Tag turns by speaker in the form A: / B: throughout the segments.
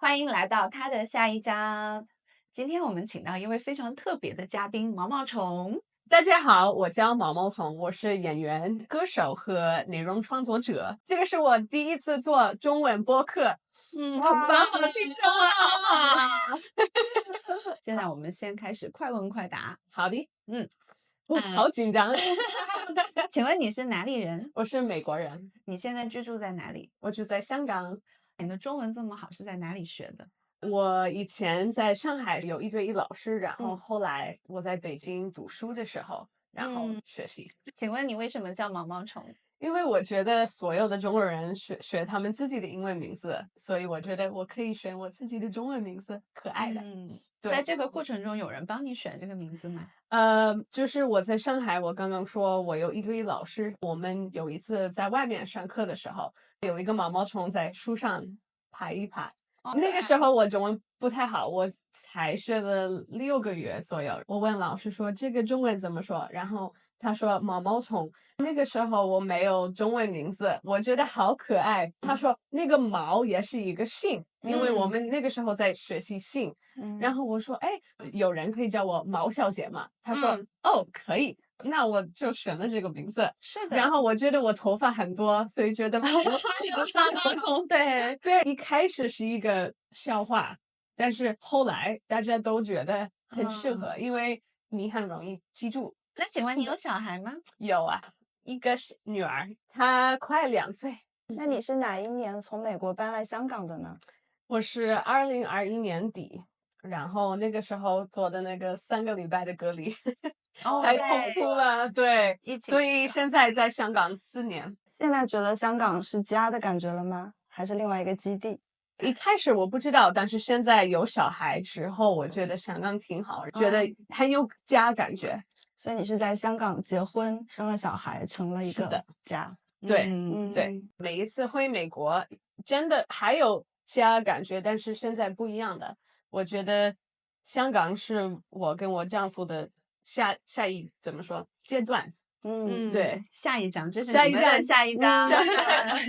A: 欢迎来到他的下一章。今天我们请到一位非常特别的嘉宾毛毛虫。
B: 大家好，我叫毛毛虫，我是演员、歌手和内容创作者。这个是我第一次做中文播客，好棒，好紧张啊！
A: 现在我们先开始快问快答。
B: 好的，
A: 嗯，
B: 好紧张。
A: 请问你是哪里人？
B: 我是美国人，
A: 你现在居住在哪里？
B: 我住在香港。
A: 你的中文这么好，是在哪里学的？
B: 我以前在上海有一对一老师，然后后来我在北京读书的时候，然后学习。
A: 请问你为什么叫毛毛虫？
B: 因为我觉得所有的中国人学他们自己的英文名字，所以我觉得我可以选我自己的中文名字，可爱的。对，
A: 在这个过程中有人帮你选这个名字吗？
B: 就是我在上海，我刚刚说我有一对一老师，我们有一次在外面上课的时候，有一个毛毛虫在树上爬一爬。那个时候我中文不太好，我才学了6个月左右。我问老师说这个中文怎么说，然后他说毛毛虫。那个时候我没有中文名字，我觉得好可爱。他说那个毛也是一个姓，因为我们那个时候在学习姓。然后我说哎，有人可以叫我毛小姐吗？他说哦可以。那我就选了这个名字，
A: 是的。
B: 然后我觉得我头发很多，所以觉得毛毛虫。对，一开始是一个笑话，但是后来大家都觉得很适合，因为你很容易记住。
A: 那请问你有小孩吗？
B: 有啊，一个是女儿，她快2岁。
C: 那你是哪一年从美国搬来香港的呢？
B: 我是2021年底，然后那个时候做的那个3个礼拜的隔离。才痛哭了，对，所以现在在香港4年。
C: 现在觉得香港是家的感觉了吗？还是另外一个基地？
B: 一开始我不知道，但是现在有小孩之后，我觉得香港挺好，觉得很有家感觉。
C: 所以你是在香港结婚，生了小孩，成了一个家。
B: 对，对，每一次回美国，真的还有家感觉，但是现在不一样的。我觉得香港是我跟我丈夫的下一怎么说阶段？对，
A: 下一章就是
B: 下一站，
A: 下一章。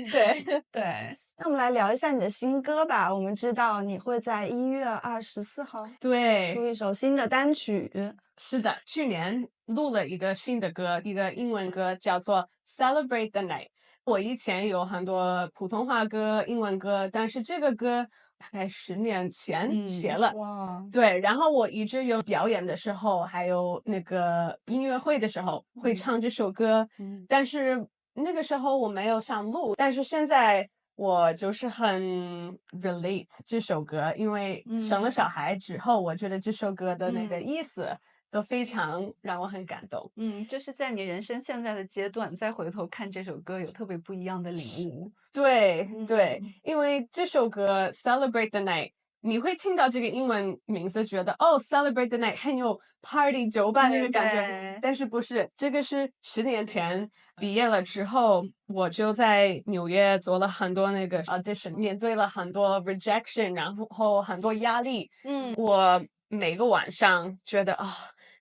B: 对
A: 对。
C: 那我们来聊一下你的新歌吧。我们知道你会在1月24号
B: 对
C: 出一首新的单曲。
B: 是的，去年录了一个新的歌，一个英文歌，叫做 Celebratethe Night。我以前有很多普通话歌、英文歌，但是这个歌大概10年前写了。
C: 哇，
B: 对，然后我一直有表演的时候，还有那个音乐会的时候会唱这首歌，但是那个时候我没有上录，但是现在我就是很 relate 这首歌，因为生了小孩之后，我觉得这首歌的那个意思都非常让我很感动。
A: 就是在你人生现在的阶段，再回头看这首歌，有特别不一样的领悟。
B: 对，对，因为这首歌 Celebrate the Night， 你会听到这个英文名字，觉得哦 Celebrate the Night 很有 party 酒吧那个感觉，但是不是，这个是10年前毕业了之后，我就在纽约做了很多那个 audition， 面对了很多 rejection， 然后很多压力。我每个晚上觉得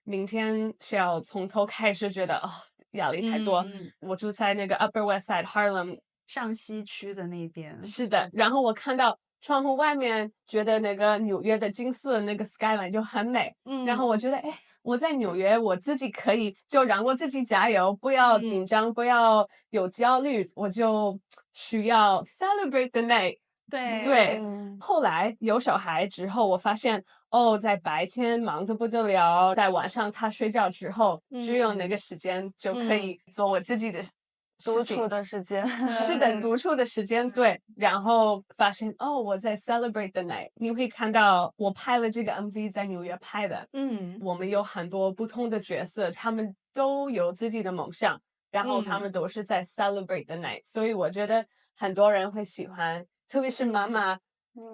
B: 明天是要从头开始，觉得压力太多。我住在那个 Upper West Side Harlem
A: 上西区的那边。
B: 是的，然后我看到窗户外面，觉得那个纽约的金色那个 skyline 就很美。然后我觉得我在纽约，我自己可以就让我自己加油，不要紧张，不要有焦虑，我就需要 celebrate the night。对，后来有小孩之后，我发现在白天忙得不得了，在晚上他睡觉之后，只有那个时间就可以做我自己的
C: 独处的时间。
B: 是的，独处的时间。对，然后发现我在 celebrate the night。你会看到我拍了这个 MV 在纽约拍的。我们有很多不同的角色，他们都有自己的梦想，然后他们都是在 celebrate the night。所以我觉得很多人会喜欢。特别是妈妈，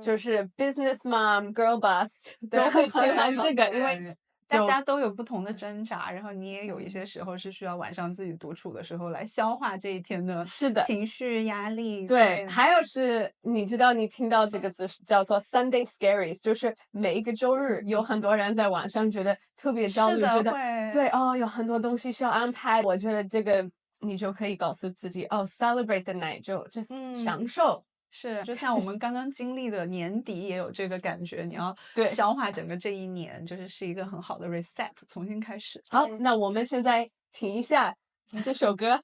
B: 就是 business mom、girl boss 都会喜欢这个，因为
A: 大家都有不同的挣扎，然后你也有一些时候是需要晚上自己独处的时候来消化这一天的情绪压力。
B: 对，还有是你知道你听到这个字叫做 Sunday Scaries， 就是每一个周日有很多人在晚上觉得特别焦虑，觉得对有很多东西需要安排。我觉得这个你就可以告诉自己celebrate the night， 就享受
A: 是，就像我们刚刚经历的年底也有这个感觉，你要
B: 对
A: 消化整个这一年，是一个很好的 reset， 重新开始。
B: 好，那我们现在听一下这首歌。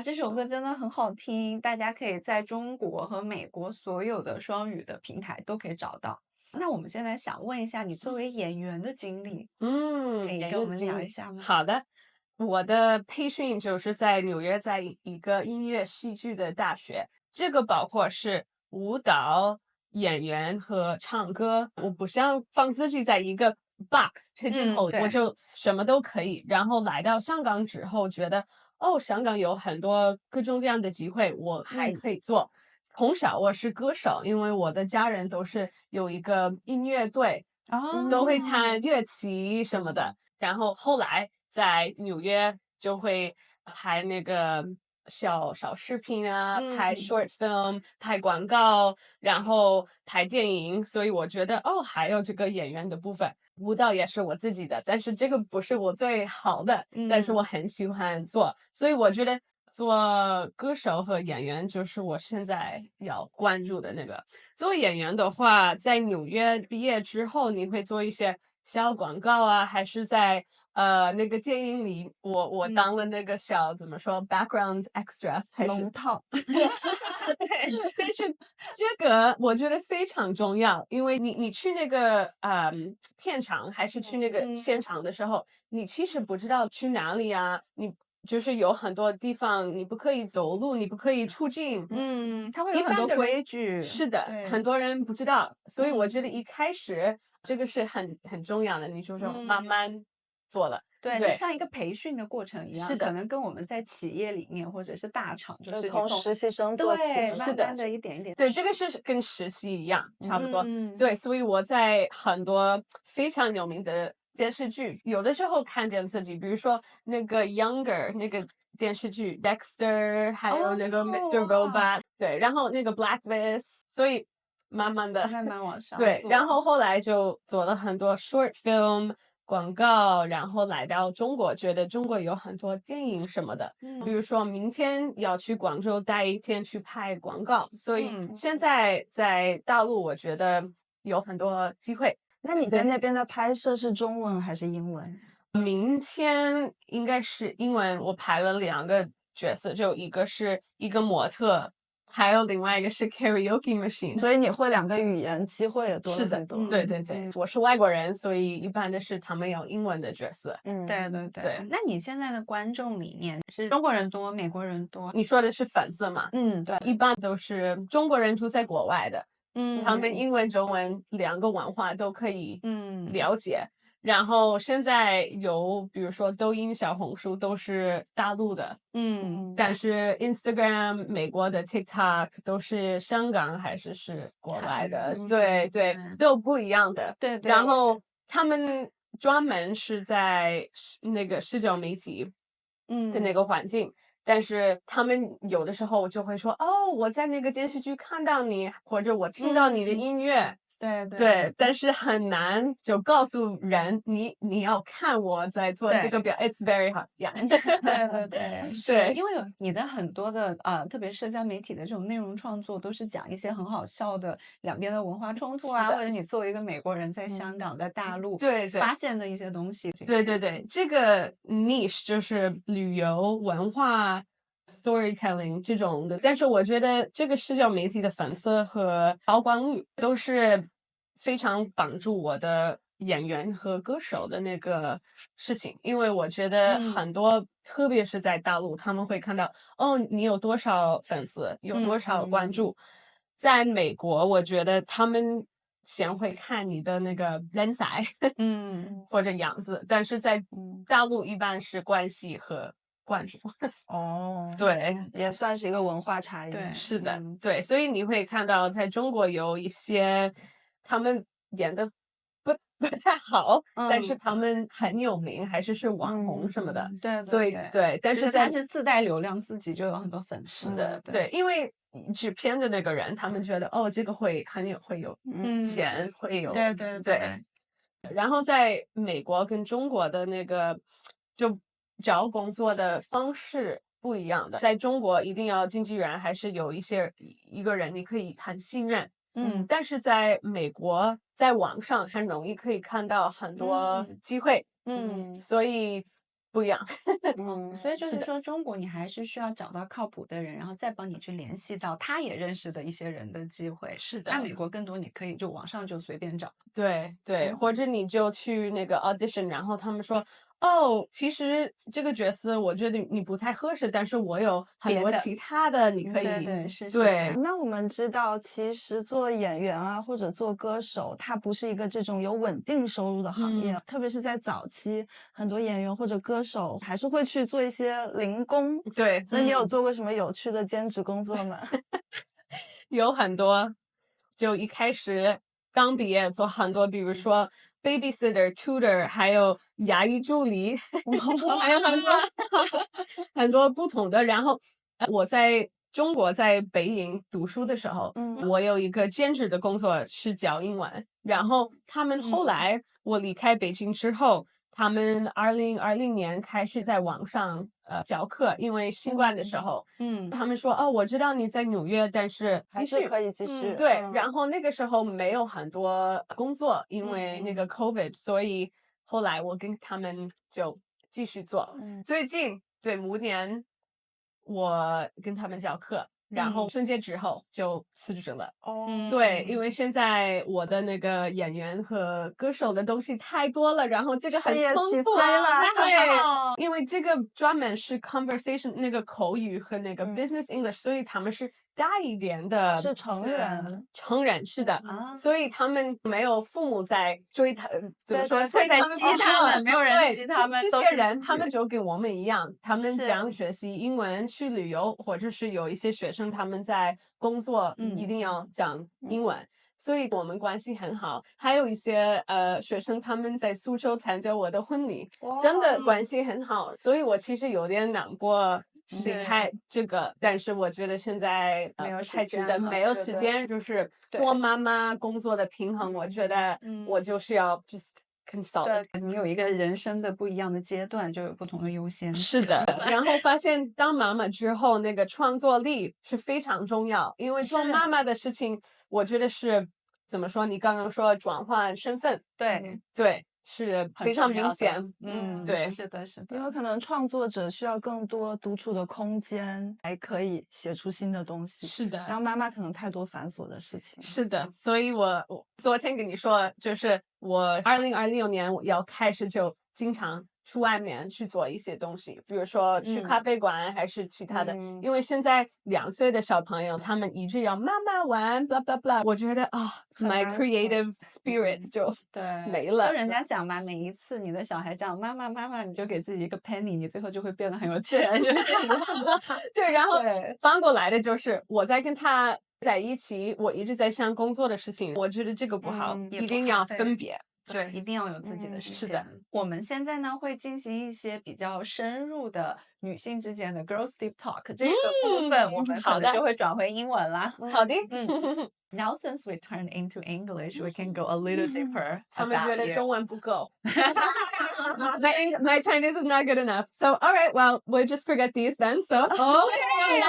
A: 这首歌真的很好听，大家可以在中国和美国所有的双语的平台都可以找到。那我们现在想问一下，你作为演员的经历，可以跟我们聊一下吗？
B: 好的，我的培训就是在纽约，在一个音乐戏剧的大学，这个包括是舞蹈、演员和唱歌。我不想放自己在一个 box pigeonhole，我就什么都可以。然后来到香港之后，觉得香港有很多各种各样的机会，我还可以做。从小我是歌手，因为我的家人都是有一个音乐队，都会弹乐器什么的。然后后来在纽约就会拍那个小视频啊，拍 short film， 拍广告，然后拍电影。所以我觉得还有这个演员的部分。舞蹈也是我自己的，但是这个不是我最好的，但是我很喜欢做，所以我觉得做歌手和演员就是我现在要关注的那个。做演员的话，在纽约毕业之后，你会做一些小广告啊，还是在那个电影里，我当了那个小怎么说 background extra
C: 龙套。
B: 但是这个我觉得非常重要，因为你去那个片场还是去那个现场的时候，你其实不知道去哪里啊，你就是有很多地方你不可以走路，你不可以出境，
A: 它会有很多规矩。
B: 是的，很多人不知道，所以我觉得一开始这个是很重要的，你就是慢慢做了。
A: 对，就像一个培训的过程一样，
B: 是的，
A: 可能跟我们在企业里面或者是大厂，就是
C: 从实习生做起，
A: 慢慢的一点一点。
B: 对，这个是跟实习一样，差不多。对，所以我在很多非常有名的电视剧，有的时候看见自己，比如说那个 Younger 那个电视剧 Dexter， 还有那个 Mr. Robot，对，然后那个 Blacklist， 所以慢慢的
A: 慢慢往上。
B: 对，然后后来就做了很多 short film。广告，然后来到中国，觉得中国有很多电影什么的，比如说明天要去广州待一天去拍广告，所以现在在大陆我觉得有很多机会。
C: 那你在那边的拍摄是中文还是英文？
B: 明天应该是英文，我拍了2个角色，就一个是一个模特，还有另外一个是 karaoke machine，
C: 所以你会2个语言，机会也多了很多。
B: 对对对，我是外国人，所以一般的是他们有英文的角色。
A: 对对对。那你现在的观众里面是中国人多，美国人多？
B: 你说的是粉丝吗？
C: 对，
B: 一般都是中国人住在国外的，他们英文、中文2个文化都可以了解。然后现在有比如说抖音、小红书都是大陆的，但是 Instagram 美国的 TikTok 都是香港还是国外的，对对，都不一样的。
A: 对对。
B: 然后他们专门是在那个社交媒体的那个环境，但是他们有的时候就会说我在那个电视剧看到你，或者我听到你的音乐。对，但是很难就告诉人你要看我在做这个表 ，It's very hard，
A: 对，
B: 对，
A: 因为你的很多的特别是社交媒体的这种内容创作，都是讲一些很好笑的两边的文化冲突啊，或者你作为一个美国人在香港、在大陆
B: 对
A: 发现的一些东西。
B: 对，这个 niche 就是旅游文化。storytelling 这种的，但是我觉得这个社交媒体的粉丝和曝光率都是非常帮助我的演员和歌手的那个事情，因为我觉得很多，特别是在大陆，他们会看到你有多少粉丝，有多少关注。在美国，我觉得他们先会看你的那个人才，或者样子，但是在大陆一般是关系和关注。对，
C: 也算是一个文化差异。
A: 对，
B: 是的，对，所以你会看到在中国有一些他们演的不太好，但是他们很有名，还是网红什么的。
A: 对，
B: 所以对，但是
A: 他是自带流量，自己就有很多粉丝
B: 的。对，因为制片的那个人，他们觉得这个会有钱，会有
A: 对。
B: 然后在美国跟中国的那个就找工作的方式不一样的，在中国一定要经纪人，还是有一个人你可以很信任，但是在美国在网上很容易可以看到很多机会，所以不一样。
A: 所以就是说中国你还是需要找到靠谱的人，然后再帮你去联系到他也认识的一些人的机会。
B: 是的，
A: 在美国更多你可以就网上就随便找。
B: 对，或者你就去那个 audition， 然后他们说其实这个角色我觉得你不太合适，但是我有很多其他的你可以。
A: 对。
C: 那我们知道，其实做演员啊，或者做歌手，它不是一个这种有稳定收入的行业，特别是在早期，很多演员或者歌手还是会去做一些零工。
B: 对，
C: 所以你有做过什么有趣的兼职工作吗？
B: 有很多，就一开始刚毕业做很多，比如说 babysitter、tutor， 还有牙医助理，还有很多不同的。然后我在中国在北影读书的时候，我有一个兼职的工作是教英文。然后他们后来我离开北京之后，他们2020年开始在网上教课，因为新冠的时候，他们说我知道你在纽约，但是
C: 还是可以继续。
B: 对，然后那个时候没有很多工作，因为那个 COVID，所以后来我跟他们就继续做。最近5年我跟他们教课。然后春节之后就辞职了。对，因为现在我的那个演员和歌手的东西太多了，然后这个很丰富
C: 了。
B: 对，因为这个专门是 conversation 那个口语和那个 business English，所以他们是大一点的，
C: 是成
B: 人是的，所以他们没有父母在追他，怎么说
A: 追他们，没有人激他们，
B: 这些人他们就跟我们一样，他们想学习英文去旅游，或者是有一些学生他们在工作一定要讲英文。所以我们关系很好，还有一些学生他们在苏州参加我的婚礼，真的关系很好，所以我其实有点难过离开这个，但是我觉得现在太值得，没有时间，就是做妈妈工作的平衡，我觉得我就是要 just consult。
A: 你有一个人生的不一样的阶段，就有不同的优先。
B: 是的，然后发现当妈妈之后，那个创作力是非常重要，因为做妈妈的事情，我觉得是怎么说？你刚刚说转换身份，对。是非常明显，对，
A: 是的，
C: 也有可能创作者需要更多独处的空间，才可以写出新的东西。
B: 是的，
C: 当妈妈可能太多繁琐的事情。
B: 是的，所以我昨天跟你说，就是我2026年我要开始就经常出外面去做一些东西，比如说去咖啡馆还是其他的，因为现在2岁的小朋友他们一直要妈妈玩 blah blah blah， 我觉得my creative spirit 就没了。
A: 就人家讲嘛，每一次你的小孩讲妈妈妈妈，你就给自己一个 penny， 你最后就会变得很有钱。
B: 对，然后翻过来的就是我在跟他在一起，我一直在想工作的事情，我觉得这个不好，一定要分别。对，
A: 一定要有自己的时间。
B: 是的，
A: 我们现在呢会进行一些比较深入的女性之间的 girls deep talk，这个部分我们可
B: 好的
A: 能就会转回英文啦。
B: 好的。
A: Now since we turned into English, we can go a little deeper
B: 他们觉
A: about
B: 得
A: you.
B: 中文不够。my Chinese is not good enough. So, all right, well, we'll just forget these then. So,
A: Okay.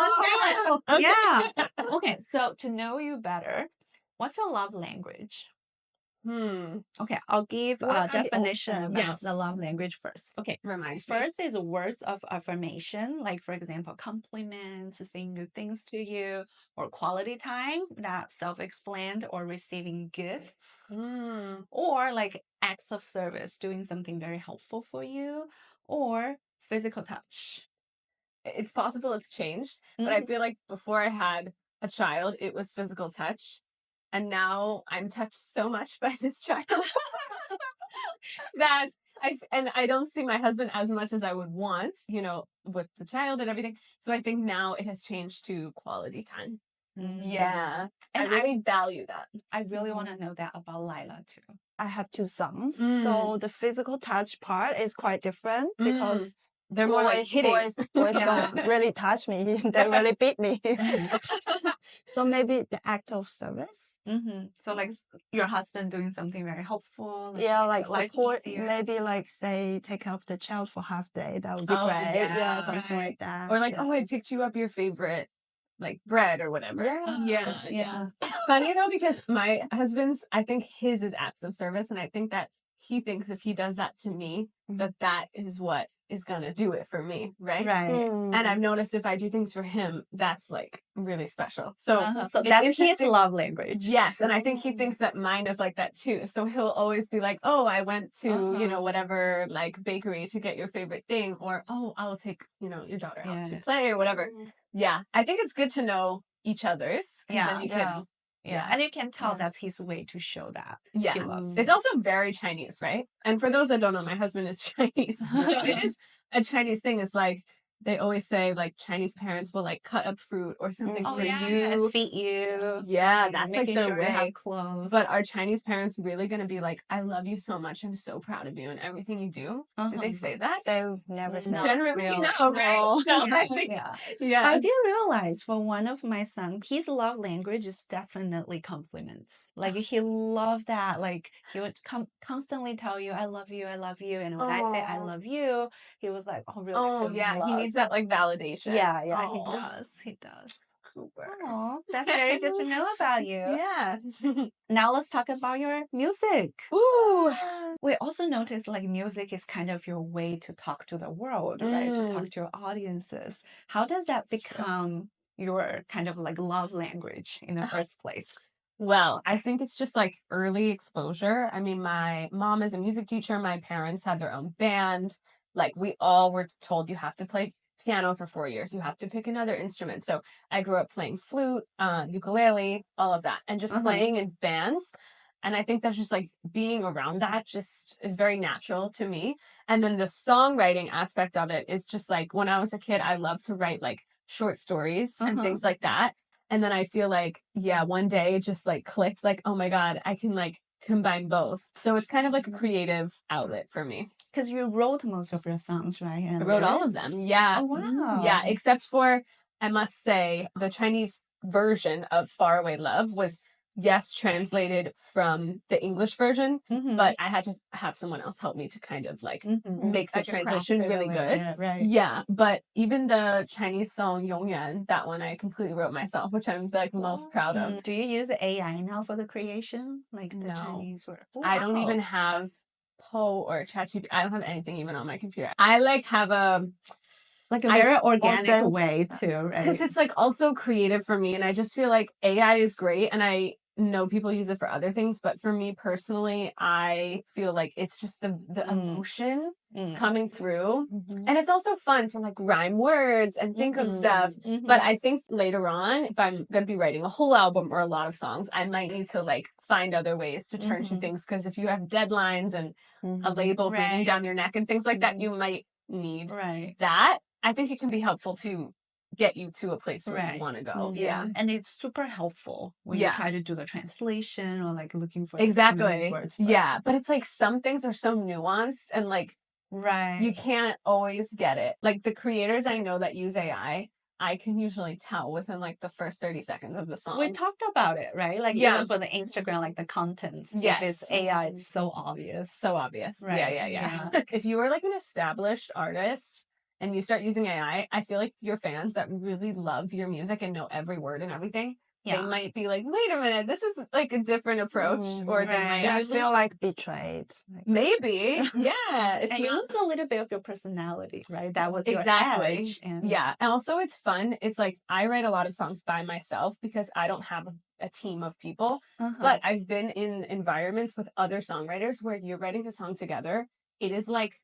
A: Yeah. Okay, so to know you better, what's your love language? Okay, I'll give
C: What
A: a
C: are the
A: definition
C: options?
A: about
B: Yes.
A: the love language first. Okay.
B: Remind me.
A: First is words of affirmation, like for example, compliments, saying good things to you, or quality time that self-explained, or receiving gifts, or like acts of service, doing something very helpful for you, or physical touch.
B: It's possible it's changed, but I feel like before I had a child, it was physical touch. And now I'm touched so much by this child that I don't see my husband as much as I would want, you know, with the child and everything. So I think now it has changed to quality time. Yeah.
A: And
B: I really value that.
A: I really want to know that about Lila too.
C: I have two sons, so the physical touch part is quite different because
B: They're more like hitting.
C: boys
A: Yeah.
C: don't really touch me. They really beat me. So maybe the act of service.
A: So like your husband doing something very helpful.
C: Yeah, like
A: make your life
C: support.
A: easier.
C: Maybe like say take care of the child for half day. That would be
B: Oh,
C: great.
B: yeah,
C: Something
A: right.
C: like that.
B: Or like,
C: yeah.
B: oh, I picked you up your favorite like bread or whatever.
C: Yeah.
B: Funny though, because my husband's, I think his is acts of service, and I think that he thinks if he does that to me, that is what is gonna do it for me, right?
A: Right.
B: And I've noticed if I do things for him, that's like really special. So
A: So
B: it's
A: that's his
B: interesting.
A: love language.
B: Yes, and I think he thinks that mine is like that too. So he'll always be like, "Oh, I went to, you know, whatever like bakery to get your favorite thing," or "Oh, I'll take, you know, your daughter out to
A: Yes.
B: play or whatever." Yeah, I think it's good to know each other's. 'Cause
A: Yeah.
B: then you can,
A: Yeah. And you can tell that's his way to show that he loves
B: It's
A: you.
B: also very Chinese, right? And for those that don't know, my husband is Chinese. So it is a Chinese thing. It's like they always say like Chinese parents will like cut up fruit or something
A: Oh
B: for
A: yeah,
B: you.
A: and feed you.
B: Yeah, that's like
A: making
B: their
A: sure you have
B: way.
A: clothes.
B: But are Chinese parents really going to be like, I love you so much. I'm so proud of you and everything you do? Do they say that?
C: They never say.
B: Generally,
A: really.
B: no, right?
C: No.
B: So I think,
A: Yeah. I did realize for one of my sons, his love language is definitely compliments. Like he loved that. Like he would constantly tell you, I love you, I love you. And when I say I love you, he was like, oh, really?
B: Oh,
A: feeling
B: yeah. He
A: loved.
B: needs that like validation.
A: Yeah, he
B: Aw.
A: does. He does.
B: Super.
A: Oh, that's very good to know about you.
B: Yeah.
A: Now let's talk about your music.
B: Ooh.
A: We also noticed like music is kind of your way to talk to the world, right? To talk to your audiences. How does that become your kind of like love language in the first place?
B: Well, I think it's just like early exposure. I mean, my mom is a music teacher. My parents had their own band. Like we all were told you have to play piano for 4 years. You have to pick another instrument. So I grew up playing flute, ukulele, all of that, and just playing in bands. And I think that's just like being around that just is very natural to me. And then the songwriting aspect of it is just like when I was a kid, I loved to write like short stories and things like that. And then I feel like, yeah, one day it just like clicked like, oh my God, I can like combine both. So it's kind of like a creative outlet for me.
A: Because you wrote most of your songs, right? And
B: I wrote all of them. Yeah.
A: Oh, wow.
B: Yeah, except for, I must say, the Chinese version of Faraway Love was, yes, translated from the English version, but I had to have someone else help me to kind of like make the translation really good.
A: Right.
B: Yeah, but even the Chinese song 永远, that one I completely wrote myself, which I'm like most proud of.
A: Do you use AI now for the creation? Like the
B: No.
A: Chinese word?
B: I don't even have Po or ChatGPT. I don't have anything even on my computer. I like have a
A: very organic way too, right?
B: because it's like also creative for me, and I just feel like AI is great, and I know people use it for other things, but for me personally, I feel like it's just the emotion coming through, and it's also fun to like rhyme words and think of stuff. But I think later on, if I'm gonna be writing a whole album or a lot of songs, I might need to like find other ways to turn to things, because if you have deadlines and a label breathing down your neck and things like that, you might need that. I think it can be helpful to get you to a place where
A: Right.
B: you want to go.
A: Yeah. And it's super helpful when you try to do the translation or like looking for
B: Exactly.
A: words.
B: Yeah. But it's like some things are so nuanced and like
A: Right.
B: you can't always get it. Like the creators I know that use AI, I can usually tell within like the first 30 seconds of the song.
A: We talked about it, right? Like even for the Instagram, like the content.
B: Yes.
A: If it's AI, it's so obvious.
B: So obvious.
A: Right.
B: Yeah. If you are like an established artist and you start using AI, I feel like your fans that really love your music and know every word and everything, they might be like, wait a minute, this is like a different approach. Or they might
C: I feel like betrayed.
B: Maybe. Yeah.
A: And you lose a little bit of your personality, right? That was your
B: Exactly.
A: edge. And
B: Yeah. And also it's fun. It's like I write a lot of songs by myself because I don't have a team of people. But I've been in environments with other songwriters where you're writing a song together. It is like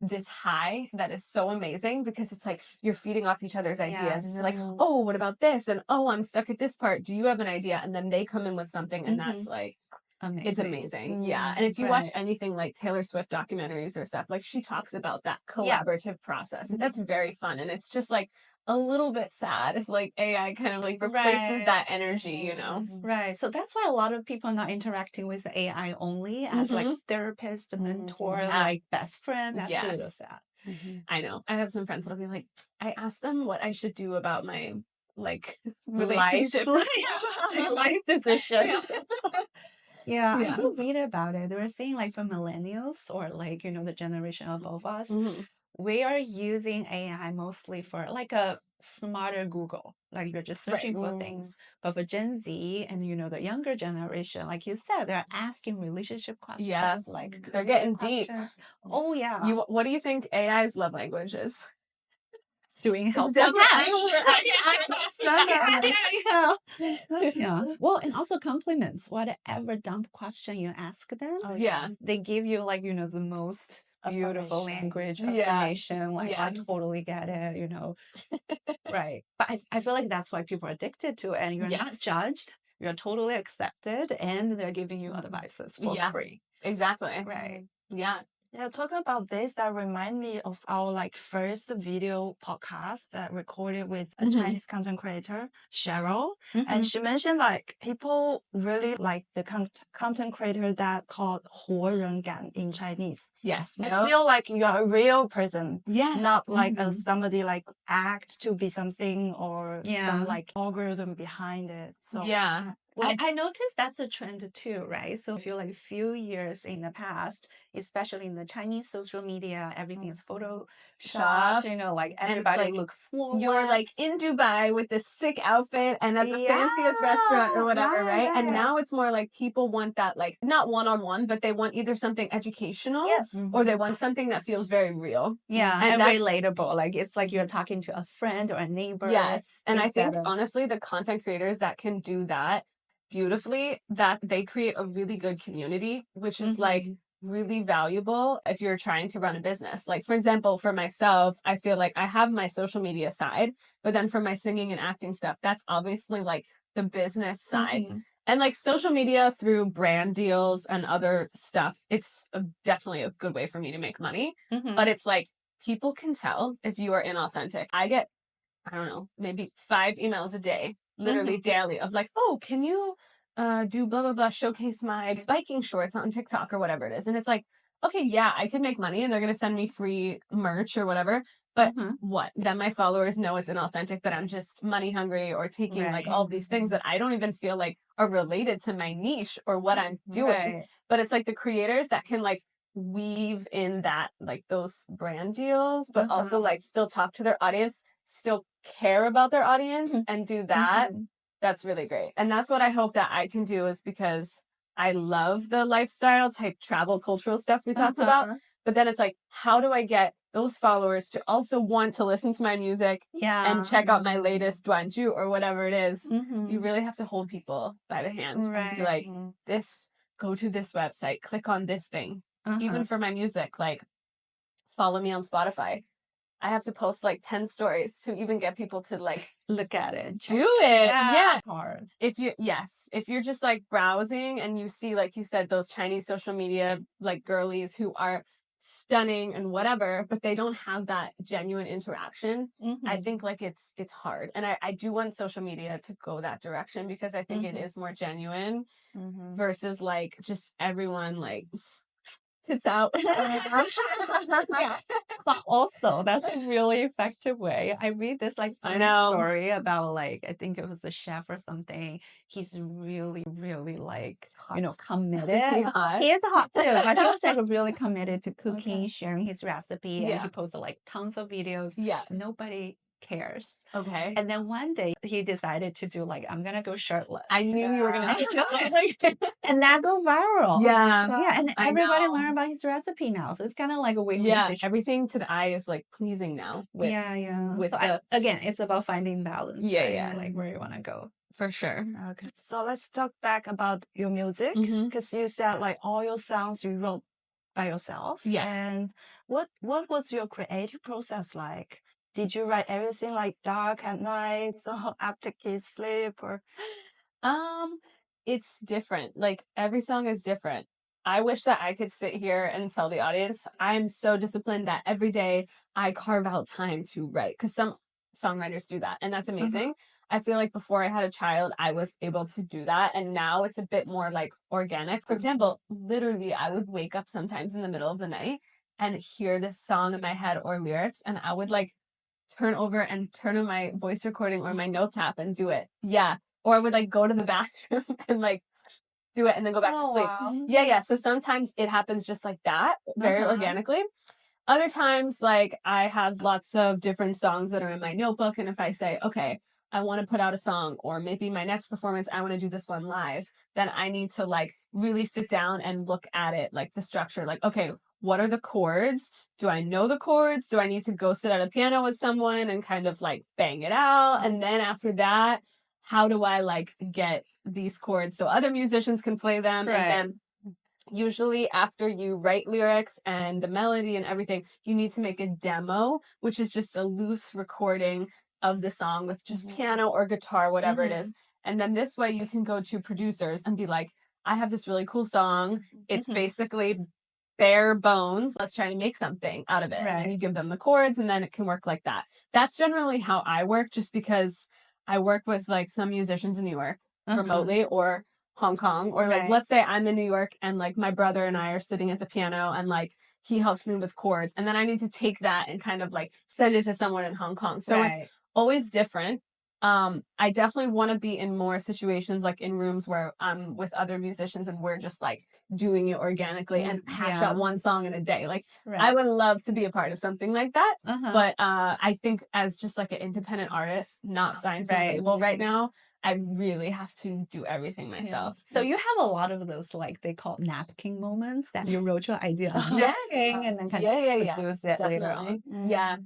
B: this high that is so amazing because it's like you're feeding off each other's ideas and you're like, oh, what about this? And oh, I'm stuck at this part. Do you have an idea? And then they come in with something and that's like, it's amazing. Yeah. And if you watch anything like Taylor Swift documentaries or stuff, like she talks about that collaborative process. And that's very fun. And it's just like a little bit sad if like AI kind of like replaces that energy, you know?
A: Right. So that's why a lot of people are not interacting with AI only as like therapist, mentor, like best friend. That's really sad.
B: I know. I have some friends that'll be like, I asked them what I should do about my like relationship.
A: Life decisions. Yeah,
B: Yeah.
A: I did read about it. They were saying like for millennials or like, you know, the generation above us, we are using AI mostly for like a smarter Google. Like you're just searching for things. But for Gen Z and, you know, the younger generation, like you said, they're asking relationship questions.
B: Yeah.
A: Like
B: They're getting deep.
A: questions. Oh, yeah.
B: What do you think AI's love language is?
A: Doing helpful
B: definitely-
A: Yeah. Well, and also compliments. Whatever dumb question you ask them, they give you like, you know, the most beautiful language affirmation. Like, I totally get it, you know. Right. But I feel like that's why people are addicted to it. And you're not judged. You're totally accepted. And they're giving you advices for free.
B: Exactly.
A: Right.
B: Yeah.
C: Yeah, talking about this, that remind me of our like first video podcast that recorded with a Chinese content creator, Cheryl. And she mentioned like people really like the content creator that called 活人感 in Chinese.
B: Yes.
C: I feel like you are a real person.
B: Yeah.
C: Not like somebody like act to be something or some like algorithm behind it. So
B: yeah.
A: Well, I noticed that's a trend too, right? So I feel like a few years in the past, especially in the Chinese social media, everything is photoshopped, you know, like everybody
B: like,
A: looks flawless.
B: You're like in Dubai with this sick outfit and at the fanciest restaurant or whatever, right? And now it's more like people want that, like, not one-on-one, but they want either something educational or they want something that feels very real.
A: Yeah, and relatable. Like, it's like you're talking to a friend or a neighbor.
B: Yes, and I think, honestly, the content creators that can do that beautifully, that they create a really good community, which is like really valuable if you're trying to run a business. Like, for example, for myself, I feel like I have my social media side, but then for my singing and acting stuff, that's obviously like the business side. And like social media through brand deals and other stuff, it's definitely a good way for me to make money. But it's like people can tell if you are inauthentic. I get, I don't know, maybe 5 emails a day, literally daily, of like, oh, can you do blah, blah, blah, showcase my biking shorts on TikTok or whatever it is. And it's like, okay, yeah, I could make money and they're going to send me free merch or whatever. But what? Then my followers know it's inauthentic, that I'm just money hungry or taking like all these things that I don't even feel like are related to my niche or what I'm doing. But it's like the creators that can like weave in that, like those brand deals, but also like still talk to their audience, still care about their audience and do that. That's really great. And that's what I hope that I can do, is because I love the lifestyle type travel cultural stuff we talked about. But then it's like, how do I get those followers to also want to listen to my music and check out my latest Duanju or whatever it is? You really have to hold people by the hand and be like, go to this website, click on this thing. Even for my music, like follow me on Spotify. I have to post like 10 stories to even get people to like
A: look at it.
B: Do it. Yeah.
A: It's hard.
B: If you're just like browsing and you see, like you said, those Chinese social media like girlies who are stunning and whatever, but they don't have that genuine interaction. I think like it's hard. And I do want social media to go that direction because I think it is more genuine versus like just everyone like tits out.
A: Yeah. But also that's a really effective way. I read this like funny story about like I think it was a chef or something. He's really, really like committed. He is hot too, but he was like really committed to cooking, sharing his recipe, and he posted like tons of videos.
B: Yeah.
A: Nobody cares.
B: Okay.
A: And then one day he decided to do like I'm gonna go shirtless.
B: I knew you were gonna say that.
A: And that go viral.
B: Yeah.
A: And everybody learn about his recipe now. So it's kind of like a win-win situation.
B: Everything to the eye is like pleasing now. With, With
A: so again, it's about finding balance.
B: Yeah.
A: Like where you want to go.
B: For sure.
C: Okay. So let's talk back about your music because you said like all your songs you wrote by yourself.
B: Yeah.
C: And what was your creative process like? Did you write everything like dark at night or after kids sleep or?
B: It's different. Like every song is different. I wish that I could sit here and tell the audience I'm so disciplined that every day I carve out time to write because some songwriters do that and that's amazing. I feel like before I had a child, I was able to do that. And now it's a bit more like organic. For example, literally I would wake up sometimes in the middle of the night and hear this song in my head or lyrics. And I would like turn over and turn on my voice recording or my notes app and do it. Yeah. Or I would like go to the bathroom and like do it and then go back to sleep.
A: Wow.
B: Yeah. So sometimes it happens just like that, very organically. Other times, like I have lots of different songs that are in my notebook. And if I say, okay, I want to put out a song or maybe my next performance, I want to do this one live, then I need to like really sit down and look at it, like the structure, like, okay, what are the chords? Do I know the chords? Do I need to go sit at a piano with someone and kind of like bang it out? And then after that, how do I like get these chords so other musicians can play them?
A: Right.
B: And then usually after you write lyrics and the melody and everything, you need to make a demo, which is just a loose recording of the song with just piano or guitar, whatever it is. And then this way you can go to producers and be like, I have this really cool song. It's basically bare bones. Let's try to make something out of it.
A: Right.
B: And you give them the chords and then it can work like that. That's generally how I work just because I work with like some musicians in New York remotely or Hong Kong or like, let's say I'm in New York and like my brother and I are sitting at the piano and like he helps me with chords and then I need to take that and kind of like send it to someone in Hong Kong. So it's always different. I definitely want to be in more situations like in rooms where I'm with other musicians and we're just like doing it organically and hash out one song in a day. Like I would love to be a part of something like that. But I think as just like an independent artist, not signed to a label right now, I really have to do everything myself.
A: So you have a lot of those like they call napkin moments that you wrote your idea on
B: Yes.
A: napkin and then kind of produce it later on.
B: Yeah.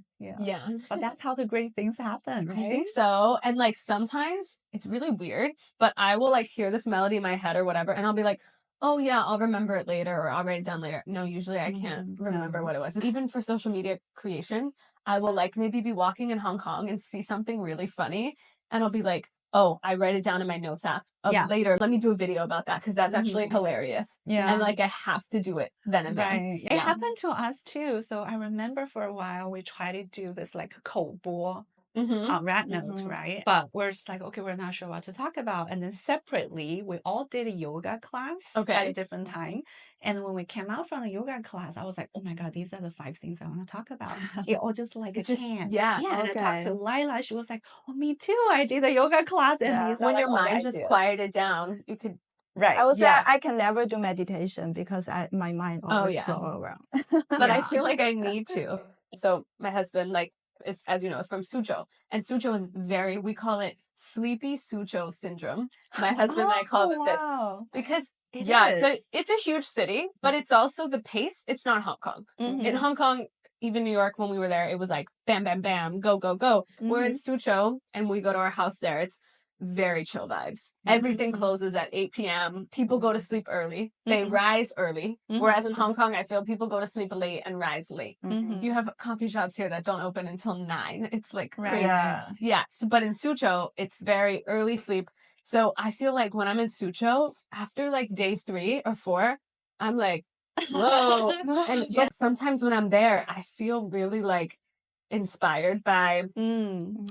A: But that's how the great things happen, right?
B: I think so. And like sometimes it's really weird, but I will like hear this melody in my head or whatever, and I'll be like, oh yeah, I'll remember it later or I'll write it down later. No, usually I can't remember what it was. Even for social media creation, I will like maybe be walking in Hong Kong and see something really funny and I'll be like, oh, I write it down in my notes app later. Let me do a video about that because that's actually hilarious. And like I have to do it then and there.
A: It happened to us too. So I remember for a while we tried to do this like 口播 rat note, right? But we're just like, okay, we're not sure what to talk about. And then separately, we all did a yoga class at a different time. And when we came out from the yoga class, I was like, oh my God, these are the 5 things I want to talk about. It all just like a can. And I talked to Lila. She was like, oh, me too. I did a yoga class. And these are
B: when
A: like
B: your
A: all the
B: mind just
A: ideas.
B: quieted down, you could.
C: I would say I can never do meditation because my mind always flow around.
B: But I feel like I need to. So my husband, like, is, as you know, is from Suzhou. And Suzhou is very, we call it sleepy Suzhou syndrome. My husband and I call it this. Because it's a huge city, but it's also the pace. It's not Hong Kong. In Hong Kong, even New York, when we were there, it was like bam, bam, bam, go, go, go. We're in Suzhou and we go to our house there. It's very chill vibes. Everything closes at 8 p.m. People go to sleep early. They rise early. Whereas in Hong Kong, I feel people go to sleep late and rise late. You have coffee shops here that don't open until 9. It's like crazy. So, but in Suzhou, it's very early sleep. So I feel like when I'm in Suzhou, after like day 3 or 4, I'm like, whoa. And but sometimes when I'm there, I feel really like inspired by